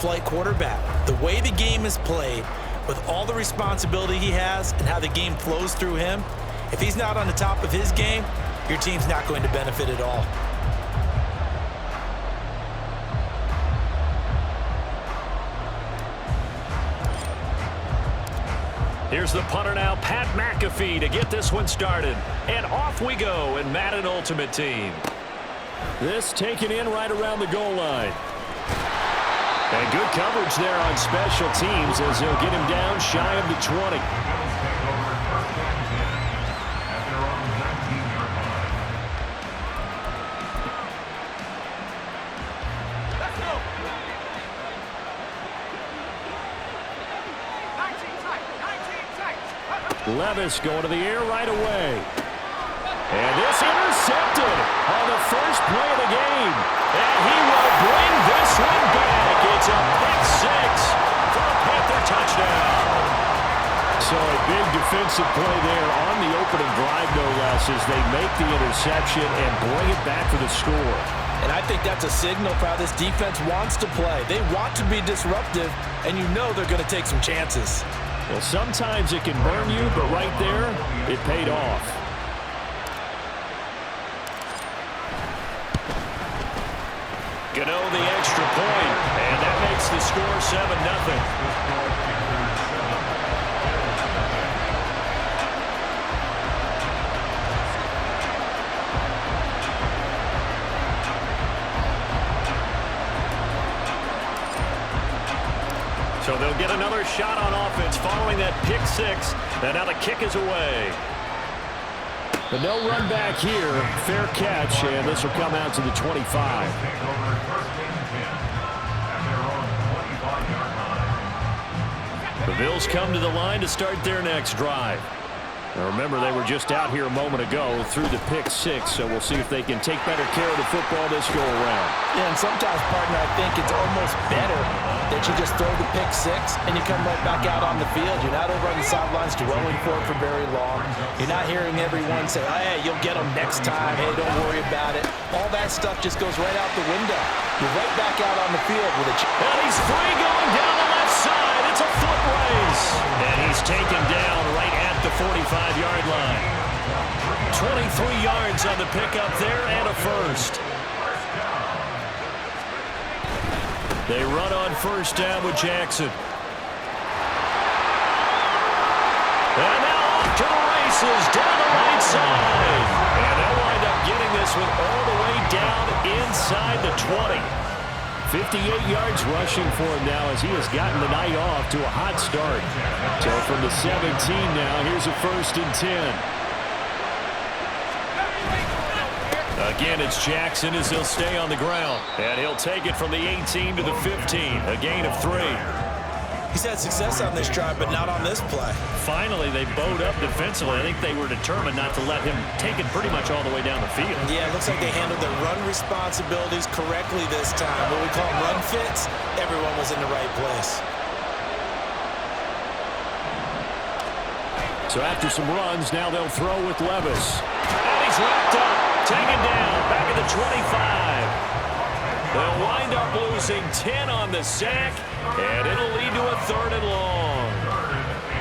play quarterback. The way the game is played, with all the responsibility he has and how the game flows through him, if he's not on the top of his game, your team's not going to benefit at all. Here's the punter now, Pat McAfee, to get this one started. And off we go in Madden Ultimate Team. This taken in right around the goal line. And good coverage there on special teams as they'll get him down shy of the 20. Levis going to the air right away. And this intercepted on the first play of the game. And he will bring this one back. It's a pick 6 for a Panther touchdown. So a big defensive play there on the opening drive, no less, as they make the interception and bring it back for the score. And I think that's a signal for how this defense wants to play. They want to be disruptive, and you know they're going to take some chances. Well, sometimes it can burn you, but right there, it paid off. Gano the extra point, and that makes the score 7-0. So they'll get another shot on offense following that pick 6. And now the kick is away. But no run back here. Fair catch, and this will come out to the 25. The Bills come to the line to start their next drive. Now remember, they were just out here a moment ago through the pick 6, so we'll see if they can take better care of the football this go around. Yeah, and sometimes, partner, I think it's almost better that you just throw the pick 6 and you come right back out on the field. You're not over on the sidelines dwelling for it for very long. You're not hearing everyone say, oh, hey, you'll get them next time. Hey, don't worry about it. All that stuff just goes right out the window. You're right back out on the field with a and he's free going down the left side. It's a foot race. And he's taken down right at the 45-yard line. 23 yards on the pickup there and a first. They run on first down with Jackson. And now off to the races down the right side. And they'll wind up getting this one all the way down inside the 20. 58 yards rushing for him now as he has gotten the night off to a hot start. So from the 17 now, here's a 1st and 10. Again, it's Jackson as he'll stay on the ground. And he'll take it from the 18 to the 15. A gain of 3. He's had success on this drive, but not on this play. Finally, they bowed up defensively. I think they were determined not to let him take it pretty much all the way down the field. Yeah, it looks like they handled their run responsibilities correctly this time. What we call run fits, everyone was in the right place. So after some runs, now they'll throw with Levis. And he's wrapped up, taken down, back at the 25. They'll wind up losing 10 on the sack, and it'll lead to a 3rd and long.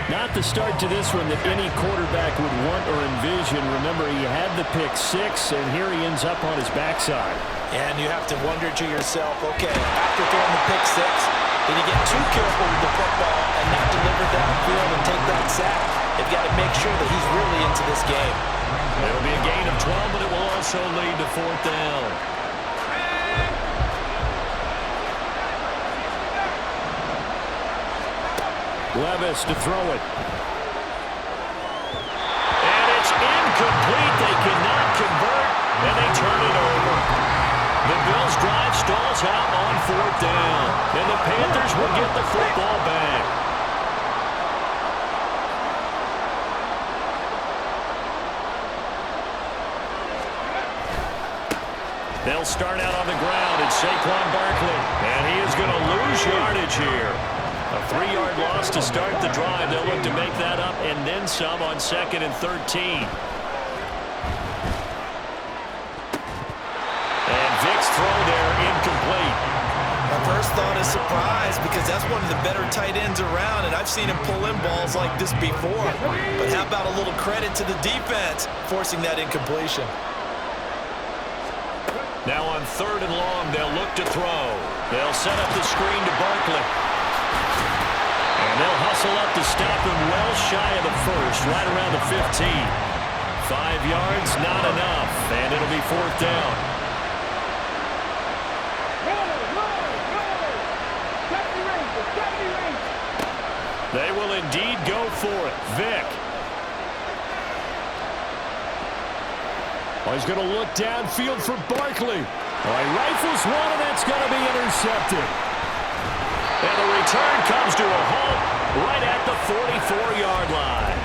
Not the start to this one that any quarterback would want or envision. Remember, he had the pick 6, and here he ends up on his backside. And you have to wonder to yourself, okay, after throwing the pick 6, did he get too careful with the football and not deliver downfield and take that sack? They've got to make sure that he's really into this game. It'll be a gain of 12, but it will also lead to 4th down. Levis to throw it. And it's incomplete. They cannot convert, and they turn it over. The Bills' drive stalls out on 4th down, and the Panthers will get the football back. They'll start out on the ground. It's Saquon Barkley, and he is going to lose yardage here. A 3-yard loss to start the drive. They'll look to make that up and then some on 2nd and 13. And Vick's throw there incomplete. My first thought is surprise. surprised because that's one of the better tight ends around, and I've seen him pull in balls like this before. But how about a little credit to the defense forcing that incompletion? Now on 3rd and long, they'll look to throw. They'll set up the screen to Barkley. And they'll hustle up to stop him well shy of the first, right around the 15. 5 yards, not enough, and it'll be 4th down. They will indeed go for it. Vick. Oh, he's going to look downfield for Barkley. Oh, he rifles one, and that's going to be intercepted. And the return comes to a halt right at the 44-yard line.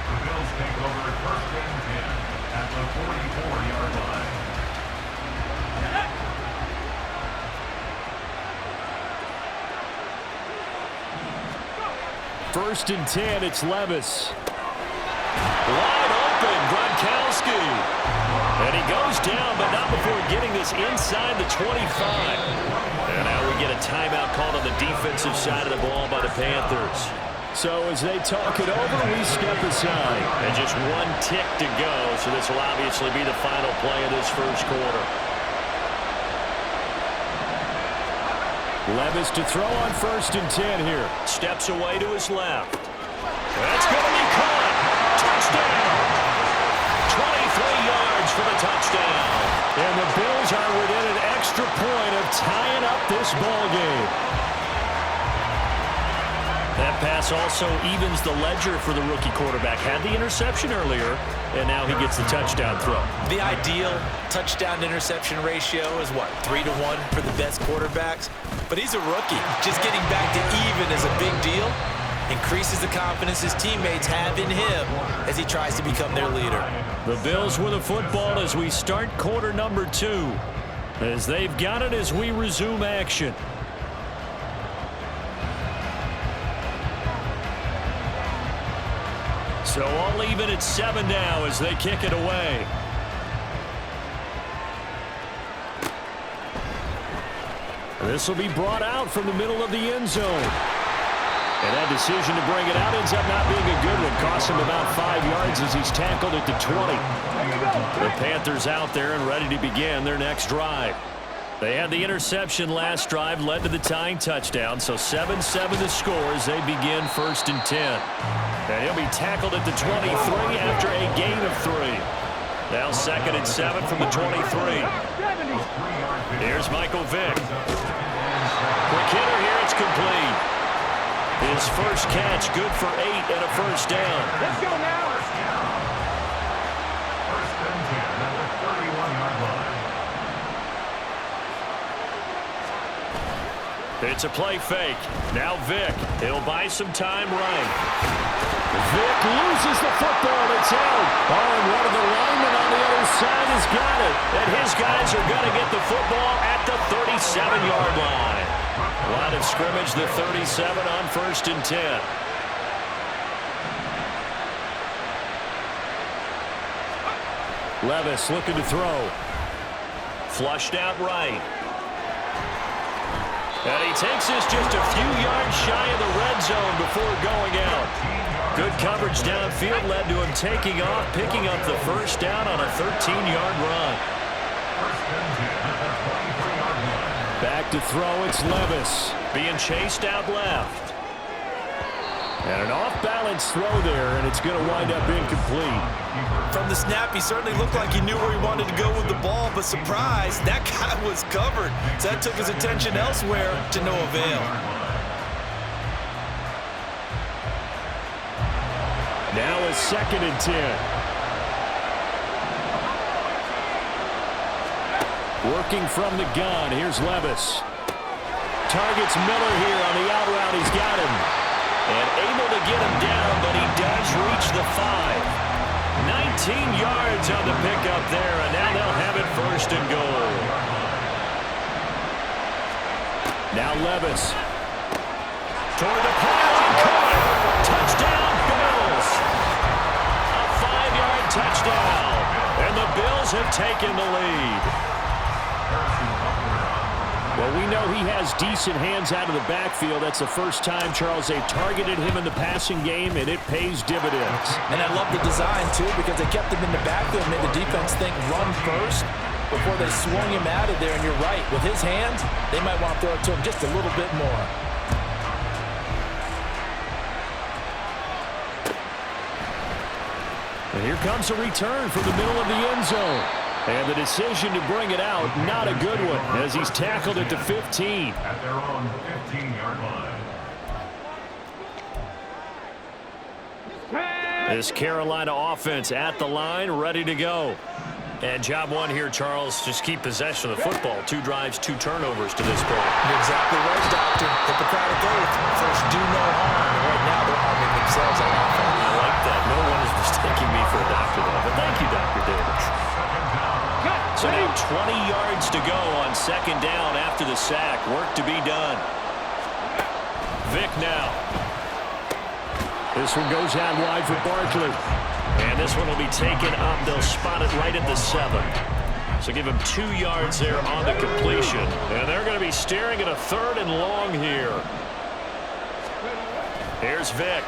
The Bills take over 1st and 10 at the 44-yard line. First and 10, it's Levis. Wide open, Gronkowski. And he goes down, but not before getting this inside the 25. And now we get a timeout called on the defensive side of the ball by the Panthers. So as they talk it over, we step aside. And just 1 tick to go, so this will obviously be the final play of this first quarter. Levis to throw on 1st and 10 here. Steps away to his left. That's going to be caught. Touchdown. 23 yards for the touchdown. And the Bills are within an extra point of tying up this ball game. That pass also evens the ledger for the rookie quarterback. Had the interception earlier, and now he gets the touchdown throw. The ideal touchdown-interception ratio is, what, 3 to 1 for the best quarterbacks? But he's a rookie. Just getting back to even is a big deal. Increases the confidence his teammates have in him as he tries to become their leader. The Bills with the football as we start quarter number 2. As they've got it as we resume action. So all even at 7 now as they kick it away. This will be brought out from the middle of the end zone. And that decision to bring it out ends up not being a good one. Costs him about 5 yards as he's tackled at the 20. The Panthers out there and ready to begin their next drive. They had the interception last drive, led to the tying touchdown. So 7-7 the score as they begin 1st and 10. And he'll be tackled at the 23 after a gain of 3. Now 2nd and 7 from the 23. Here's Michael Vick. Quick hitter here, it's complete. His first catch, good for 8 and a first down. Let's go now. First and 10 at the 31-yard line. It's a play fake. Now Vick. He'll buy some time right. Vick loses the football. It's out. Oh, and one of the linemen on the other side has got it. And his guys are going to get the football at the 37-yard line. Line of scrimmage, the 37 on 1st and 10. Levis looking to throw. Flushed out right. And he takes this just a few yards shy of the red zone before going out. Good coverage downfield led to him taking off, picking up the first down on a 13-yard run. Back to throw, it's Levis. Being chased out left. And an off-balance throw there, and it's going to wind up incomplete. From the snap, he certainly looked like he knew where he wanted to go with the ball, but surprise, that guy was covered. So that took his attention elsewhere to no avail. Now a 2nd and 10. Working from the gun, here's Levis. Targets Miller here on the out route. He's got him. And able to get him down, but he does reach the 5. 19 yards on the pickup there, and now they'll have it 1st and goal. Now Levis. Toward the pylon, caught. Touchdown, Bills. A 5-yard touchdown. And the Bills have taken the lead. Well, we know he has decent hands out of the backfield. That's the first time, Charles, they've targeted him in the passing game, and it pays dividends. And I love the design, too, because they kept him in the backfield, made the defense think run first before they swung him out of there. And you're right, with his hands, they might want to throw it to him just a little bit more. And here comes a return from the middle of the end zone. And the decision to bring it out, not a good one, as he's tackled it to 15. At their own 15-yard line. This Carolina offense at the line, ready to go. And job one here, Charles, just keep possession of the football. 2 drives, 2 turnovers to this point. You're exactly right, Doctor. Hippocratic oath. First, do no harm. And right now, they're harming themselves on offense. I like that. No one is mistaking me for a doctor, though. But thank you, Dr. Davis. So now 20 yards to go on second down after the sack. Work to be done. Vick now. This one goes out wide for Barkley. And this one will be taken up. They'll spot it right at the 7. So give him 2 yards there on the completion. And they're going to be staring at a 3rd and long here. Here's Vick.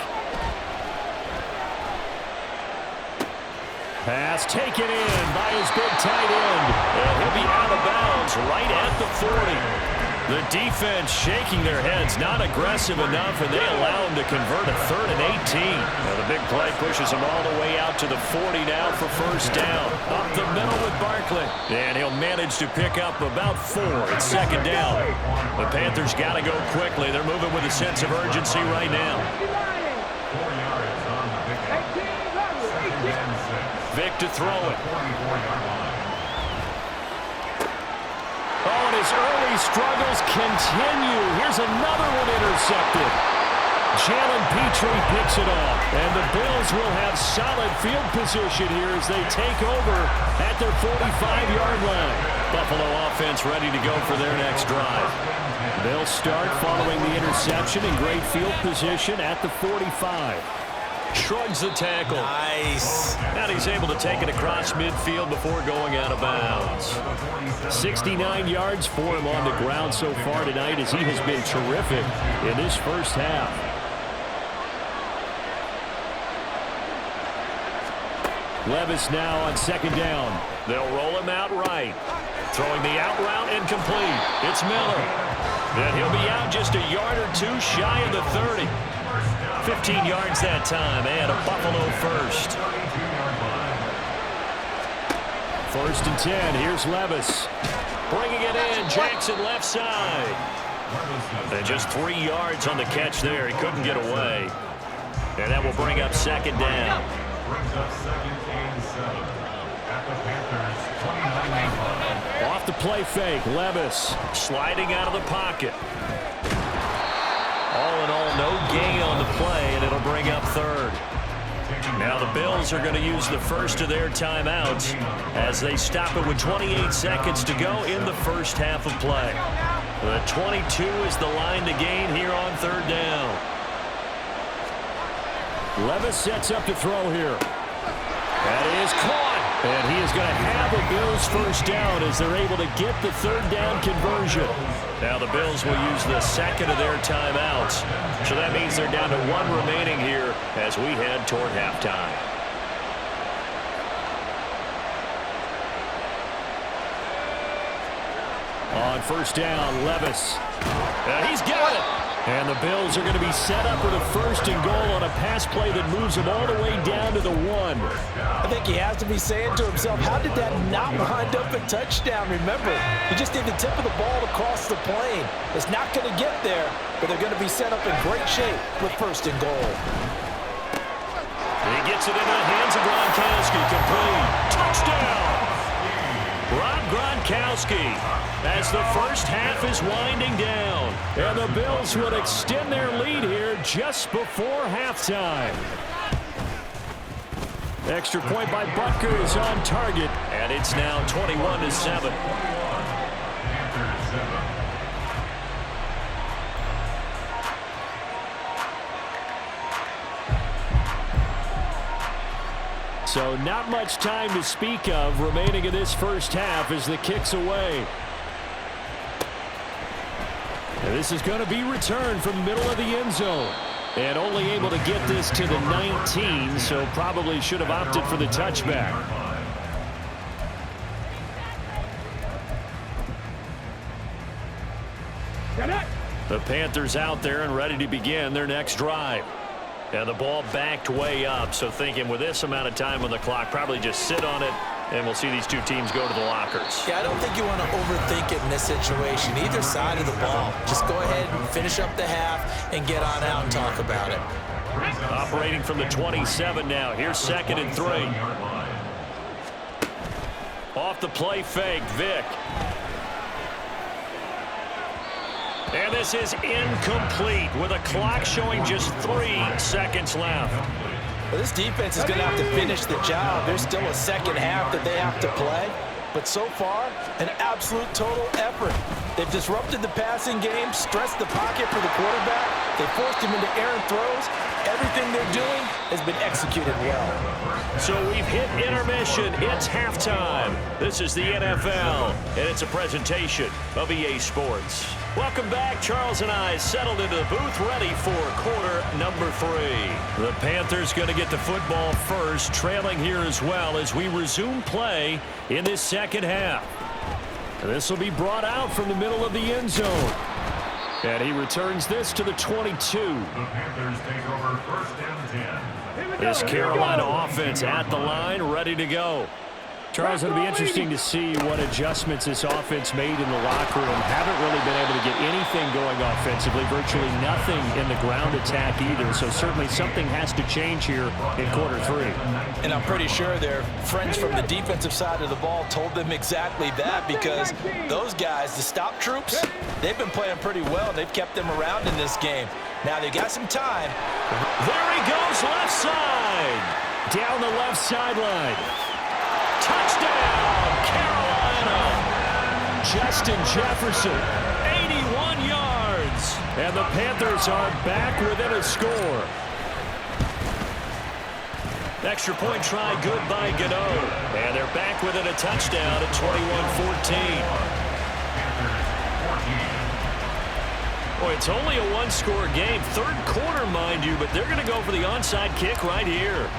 Pass taken in by his big tight end. And he'll be out of bounds right at the 40. The defense shaking their heads, not aggressive enough, and they allow him to convert a 3rd and 18. Now the big play pushes him all the way out to the 40 now for first down. Up the middle with Barkley. And he'll manage to pick up about 4 at second down. The Panthers got to go quickly. They're moving with a sense of urgency right now. 4 yards on the pick. Vick to throw it. 44-yard line. Oh, and his early struggles continue. Here's another one intercepted. Jalen Petrie picks it off. And the Bills will have solid field position here as they take over at their 45-yard line. Buffalo offense ready to go for their next drive. They'll start following the interception in great field position at the 45. Shrugs the tackle. Nice. And he's able to take it across midfield before going out of bounds. 69 yards for him on the ground so far tonight as he has been terrific in this first half. Levis now on second down. They'll roll him out right. Throwing the out route incomplete. It's Miller. And he'll be out just a yard or 2 shy of the 30. 15 yards that time, and a Buffalo first. 1st and 10, here's Levis. Bringing it in, Jackson left side. And just 3 yards on the catch there. He couldn't get away. And that will bring up second down. Brings up 2nd and 7 at the Panthers' 29-yard line. Off the play fake, Levis sliding out of the pocket. All in all, no gain on the play, and it'll bring up 3rd. Now the Bills are going to use the first of their timeouts as they stop it with 28 seconds to go in the first half of play. The 22 is the line to gain here on 3rd down. Levis sets up to throw here. That is caught. And he is going to have a Bills first down as they're able to get the 3rd down conversion. Now the Bills will use the second of their timeouts. So that means they're down to 1 remaining here as we head toward halftime. On first down, Levis. And he's got it. And the Bills are going to be set up with a 1st and goal on a pass play that moves them all the way down to the 1. I think he has to be saying to himself, how did that not wind up a touchdown? Remember, he just did the tip of the ball to cross the plane. It's not going to get there, but they're going to be set up in great shape with 1st and goal. He gets it into the hands of Gronkowski. Complete. Touchdown! Rob Gronkowski as the first half is winding down. And the Bills would extend their lead here just before halftime. Extra point by Butker is on target. And it's now 21-7. So not much time to speak of remaining in this first half as the kick's away. And this is going to be returned from the middle of the end zone. And only able to get this to the 19, so probably should have opted for the touchback. The Panthers out there and ready to begin their next drive. And the ball backed way up, so thinking with this amount of time on the clock, probably just sit on it, and we'll see these two teams go to the lockers. Yeah, I don't think you want to overthink it in this situation. Either side of the ball. Just go ahead and finish up the half and get on out and talk about it. Operating from the 27 now. Here's 2nd and 3. Off the play fake, Vick. And this is incomplete with a clock showing just 3 seconds left. Well, this defense is going to have to finish the job. There's still a second half that they have to play. But so far, an absolute total effort. They've disrupted the passing game, stressed the pocket for the quarterback. They forced him into errant throws. Everything they're doing has been executed well. So we've hit intermission. It's halftime. This is the NFL, and it's a presentation of EA Sports. Welcome back. Charles and I settled into the booth, ready for quarter number 3. The Panthers going to get the football first, trailing here as well as we resume play in this second half. This will be brought out from the middle of the end zone. And he returns this to the 22. The Panthers take over 1st and 10. This Carolina offense at the line, ready to go. Charles, it'll be interesting to see what adjustments this offense made in the locker room. Haven't really been able to get anything going offensively, virtually nothing in the ground attack either. So certainly something has to change here in quarter 3. And I'm pretty sure their friends from the defensive side of the ball told them exactly that, because those guys, the stop troops, they've been playing pretty well. They've kept them around in this game. Now they got some time. There he goes, left side. Down the left sideline. Touchdown, Carolina! Justin Jefferson, 81 yards. And the Panthers are back within a score. Extra point try, good by Gano. And they're back within a touchdown at 21-14. Boy, it's only a one-score game. 3rd quarter, mind you, but they're going to go for the onside kick right here.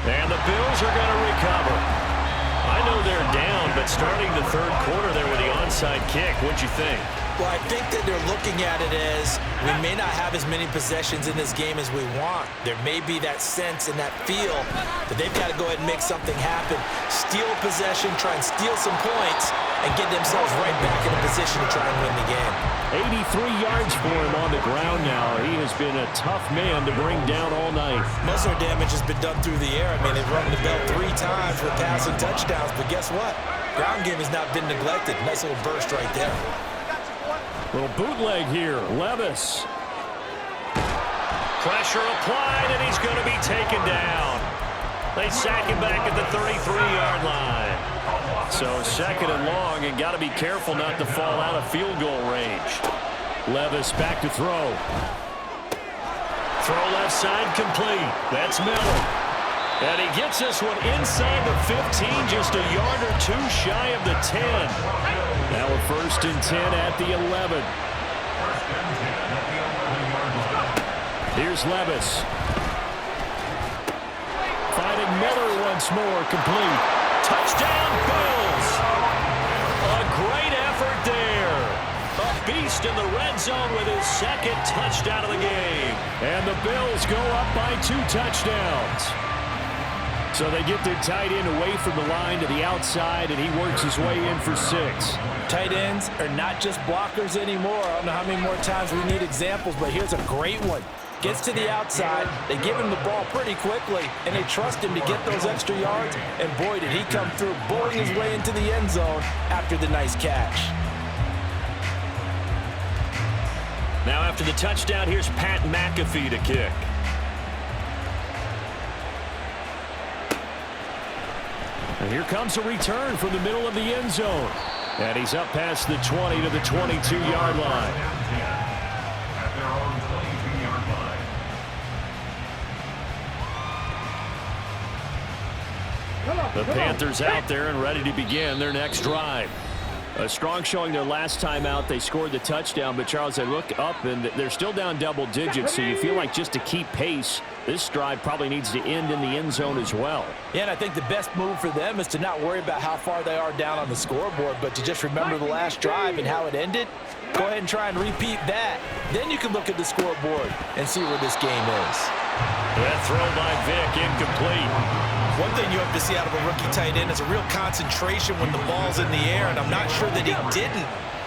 And the Bills are going to recover. I know they're down, but starting the 3rd quarter there with the onside kick, what'd you think? Well, I think that they're looking at it as we may not have as many possessions in this game as we want. There may be that sense and that feel that they've got to go ahead and make something happen. Steal possession, try and steal some points, and get themselves right back in a position to try and win the game. 83 yards for him on the ground now. He has been a tough man to bring down all night. Most of their damage has been done through the air. I mean, they've rung the bell 3 times with passing touchdowns, but guess what? Ground game has not been neglected. Nice little burst right there. Little bootleg here. Levis. Pressure applied, and he's going to be taken down. They sack him back at the 33-yard line. So 2nd and long, and got to be careful not to fall out of field goal range. Levis back to throw. Throw left side complete. That's Miller. And he gets this one inside the 15, just a yard or 2 shy of the 10. Now a 1st and 10 at the 11. Here's Levis. Finding Miller once more, complete. Touchdown, Bills! A great effort there. A beast in the red zone with his 2nd touchdown of the game. And the Bills go up by 2 touchdowns. So they get their tight end away from the line to the outside, and he works his way in for 6. Tight ends are not just blockers anymore. I don't know how many more times we need examples, but here's a great one. Gets to the outside, they give him the ball pretty quickly, and they trust him to get those extra yards, and boy, did he come through, bullying his way into the end zone after the nice catch. Now after the touchdown, here's Pat McAfee to kick. And here comes a return from the middle of the end zone. And he's up past the 20 to the 22-yard line. At their own 22-yard line. The Panthers out there and ready to begin their next drive. A strong showing their last time out. They scored the touchdown, but Charles, they look up and they're still down double digits, so you feel like just to keep pace, this drive probably needs to end in the end zone as well. Yeah, and I think the best move for them is to not worry about how far they are down on the scoreboard, but to just remember the last drive and how it ended. Go ahead and try and repeat that. Then you can look at the scoreboard and see where this game is. That throw by Vic, incomplete. One thing you have to see out of a rookie tight end is a real concentration when the ball's in the air, and I'm not sure that he didn't,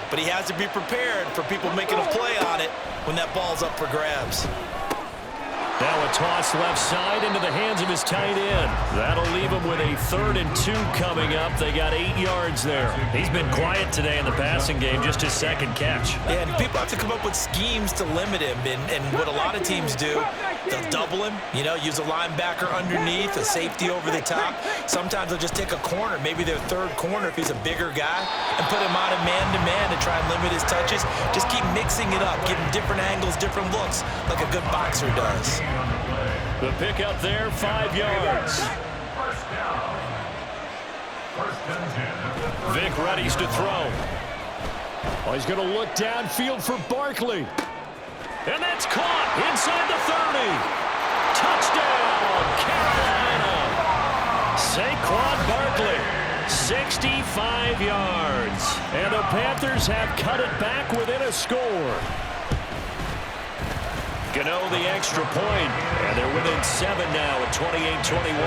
but he has to be prepared for people making a play on it when that ball's up for grabs. Now a toss left side into the hands of his tight end. That'll leave him with a 3rd and 2 coming up. They got 8 yards there. He's been quiet today in the passing game, just his 2nd catch. Yeah, and people have to come up with schemes to limit him, and what a lot of teams do, they'll double him, use a linebacker underneath, a safety over the top. Sometimes they'll just take a corner, maybe their 3rd corner if he's a bigger guy, and put him on a man-to-man to try and limit his touches. Just keep mixing it up, give him different angles, different looks, like a good boxer does. The pick up there, 5 yards. Vic readies to throw. Oh, he's going to look downfield for Barkley. And that's caught inside the 30. Touchdown, Carolina. Saquon Barkley, 65 yards. And the Panthers have cut it back within a score. Gano the extra point, and they're within 7 now at 28-21.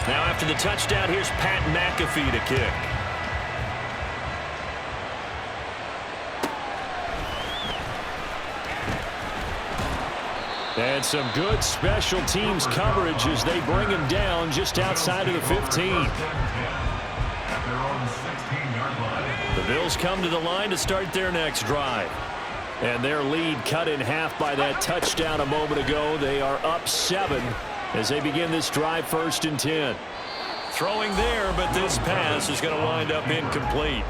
Now after the touchdown, here's Pat McAfee to kick. And some good special teams coverage as they bring him down just outside of the 15. The Bills come to the line to start their next drive. And their lead cut in half by that touchdown a moment ago. They are up 7 as they begin this drive, 1st and 10. Throwing there, but this pass is going to wind up incomplete.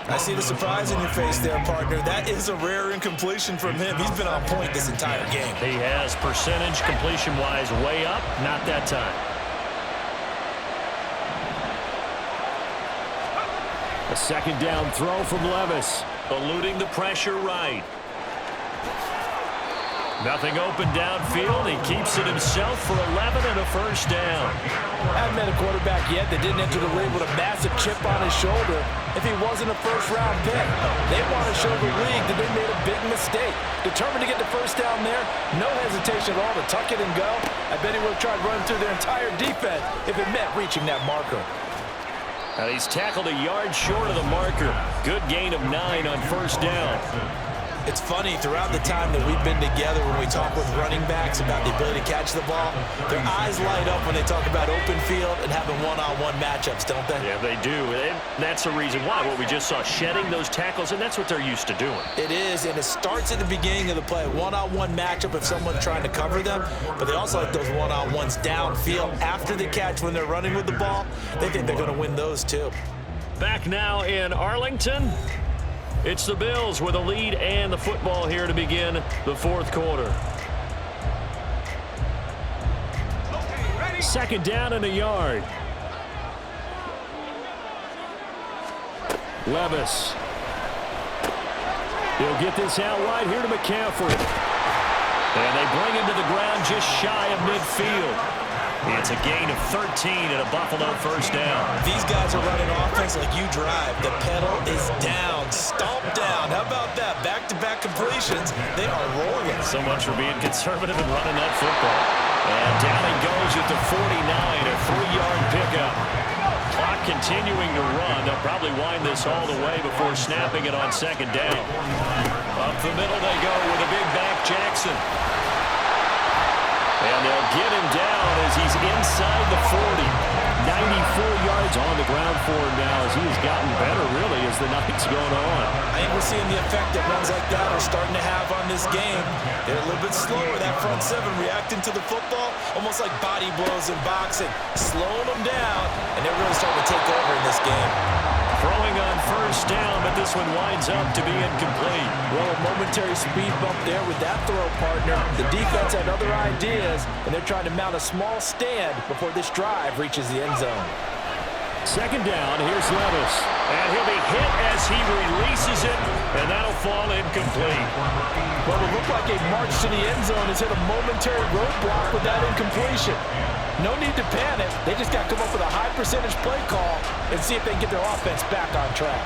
I see the surprise in your face there, partner. That is a rare incompletion from him. He's been on point this entire game. He has, percentage completion-wise way up, not that time. A 2nd down throw from Levis, eluding the pressure right. Nothing open downfield. He keeps it himself for 11 and a 1st down. I haven't met a quarterback yet that didn't enter the league with a massive chip on his shoulder if he wasn't a 1st-round pick. They want to show the league that they made a big mistake. Determined to get the 1st down there, no hesitation at all to tuck it and go. I bet he would have tried running through their entire defense if it meant reaching that marker. He's tackled a yard short of the marker. Good gain of 9 on 1st down. It's funny, throughout the time that we've been together, when we talk with running backs about the ability to catch the ball, their eyes light up when they talk about open field and having one-on-one matchups, don't they? Yeah, they do. And that's the reason why. What we just saw, shedding those tackles, and that's what they're used to doing. It is, and it starts at the beginning of the play. One-on-one matchup if someone's trying to cover them, but they also like those one-on-ones downfield after the catch when they're running with the ball. They think they're going to win those, too. Back now in Arlington. It's the Bills with a lead and the football here to begin the 4th quarter. 2nd down and a yard. Levis. He'll get this out wide here to McCaffrey. And they bring him to the ground just shy of midfield. It's a gain of 13 and a Buffalo 1st down. These guys are running offense like you drive. The pedal is down, stomp down. How about that? Back-to-back completions. They are rolling. So much for being conservative and running that football. And down he goes at the 49, a 3-yard pickup. Clock continuing to run. They'll probably wind this all the way before snapping it on 2nd down. Up the middle they go with a big back Jackson. And they'll get him down as he's inside the 40. 94 yards on the ground for him now as he has gotten better, really, as the night's going on. I think we're seeing the effect that runs like that are starting to have on this game. They're a little bit slower, that front 7 reacting to the football, almost like body blows in boxing, slowing them down, and they're really starting to take over in this game. Throwing on first down, but this one winds up to be incomplete. Well, a momentary speed bump there with that throw, partner. The defense had other ideas, and they're trying to mount a small stand before this drive reaches the end zone. Second down, here's Levis. And he'll be hit as he releases it, and that'll fall incomplete. Well, it looked like a march to the end zone has hit a momentary roadblock with that incompletion. No need to panic. They just got to come up with a high percentage play call and see if they can get their offense back on track.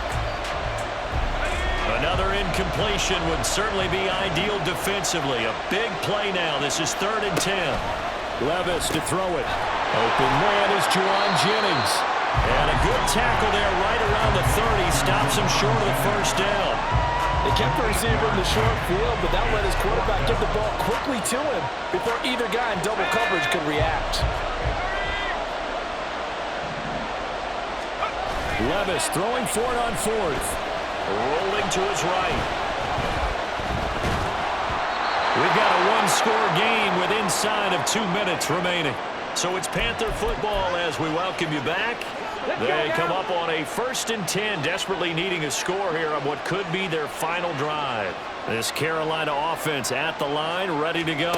Another incompletion would certainly be ideal defensively. A big play now. This is 3rd and 10. Levis to throw it. Open man is Juwan Jennings. And a good tackle there right around the 30. Stops him short of the first down. They kept the receiver in the short field, but that let his quarterback get the ball quickly to him before either guy in double coverage could react. Levis throwing for it on 4th. Rolling to his right. We've got a one-score game with inside of 2 minutes remaining. So it's Panther football as we welcome you back. They come up on a 1st and 10, desperately needing a score here on what could be their final drive. This Carolina offense at the line, ready to go.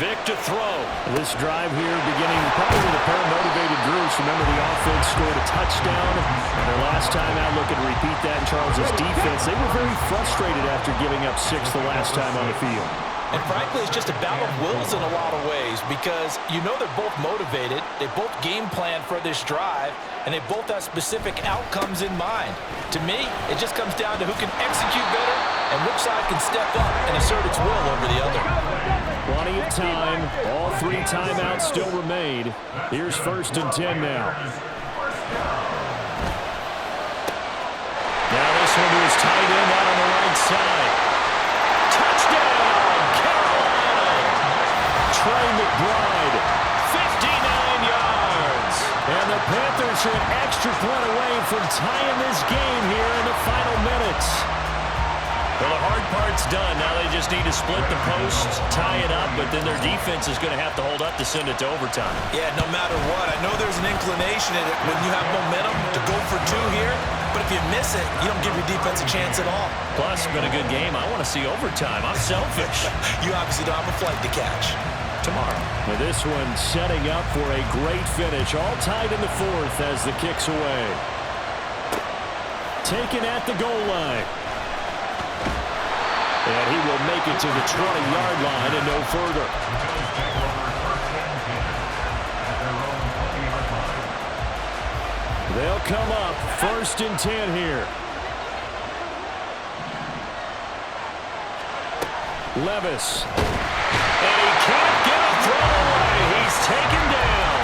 Vic to throw. This drive here beginning probably with a pair of motivated groups. Remember, the offense scored a touchdown. And their last time out, looking to repeat that in Charles's defense. They were very frustrated after giving up 6 the last time on the field. And frankly, it's just a battle of wills in a lot of ways because you know they're both motivated, they both game plan for this drive, and they both have specific outcomes in mind. To me, it just comes down to who can execute better and which side can step up and assert its will over the other. Plenty of time. All 3 timeouts still remain. Here's 1st and 10 now. Now this one to his tight end out on the right side. Touchdown! Trey McBride, 59 yards. And the Panthers are an extra point away from tying this game here in the final minutes. Well, the hard part's done. Now they just need to split the posts, tie it up, but then their defense is going to have to hold up to send it to overtime. Yeah, no matter what. I know there's an inclination in it when you have momentum to go for 2 here, but if you miss it, you don't give your defense a chance at all. Plus, it's been a good game. I want to see overtime. I'm selfish. You obviously don't have a flight to catch. Tomorrow. Now this one setting up for a great finish. All tied in the 4th as the kick's away. Taken at the goal line. And he will make it to the 20-yard line and no further. They'll come up 1st and 10 here. Levis. And he can't get a throw away. He's taken down.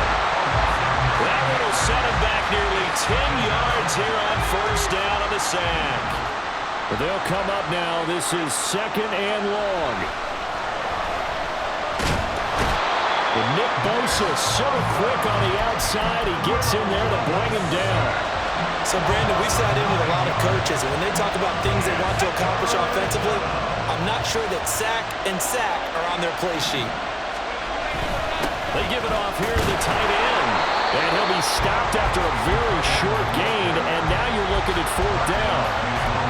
That one will set him back nearly 10 yards here on 1st down on the sack. But they'll come up now. This is 2nd and long. And Nick Bosa so quick on the outside. He gets in there to bring him down. So, Brandon, we sat in with a lot of coaches, and when they talk about things they want to accomplish offensively, I'm not sure that sack and sack are on their play sheet. They give it off here to the tight end. And he'll be stopped after a very short gain, and now you're looking at 4th down.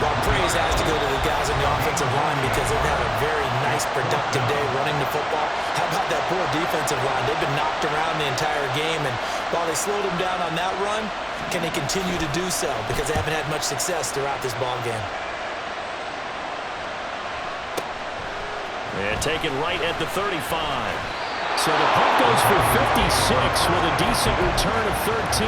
Well, praise has to go to the guys on the offensive line because they've had a very nice, productive day running the football. How about that poor defensive line? They've been knocked around the entire game, and while they slowed them down on that run, can they continue to do so? Because they haven't had much success throughout this ball game. And taken right at the 35. So the punt goes for 56 with a decent return of 13.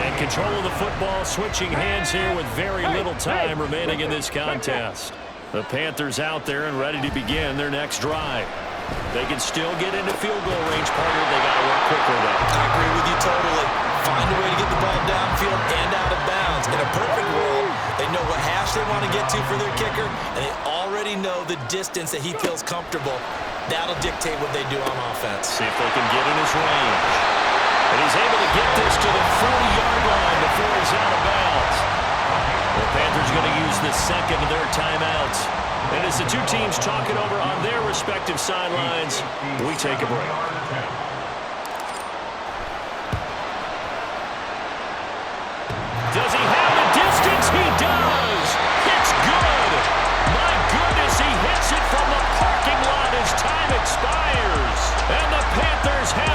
And control of the football, switching hands here with very little time remaining in this contest. The Panthers out there and ready to begin their next drive. They can still get into field goal range, partner. They got to work quickly, though. I agree with you totally. Find a way to get the ball downfield and out of bounds. In a perfect world, they know what hash they want to get to for their kicker, and they already know the distance that he feels comfortable. That'll dictate what they do on offense. See if they can get in his range. And he's able to get this to the 40-yard line before he's out of bounds. The Panthers going to use the second of their timeouts. And as the two teams talk it over on their respective sidelines, we take a break.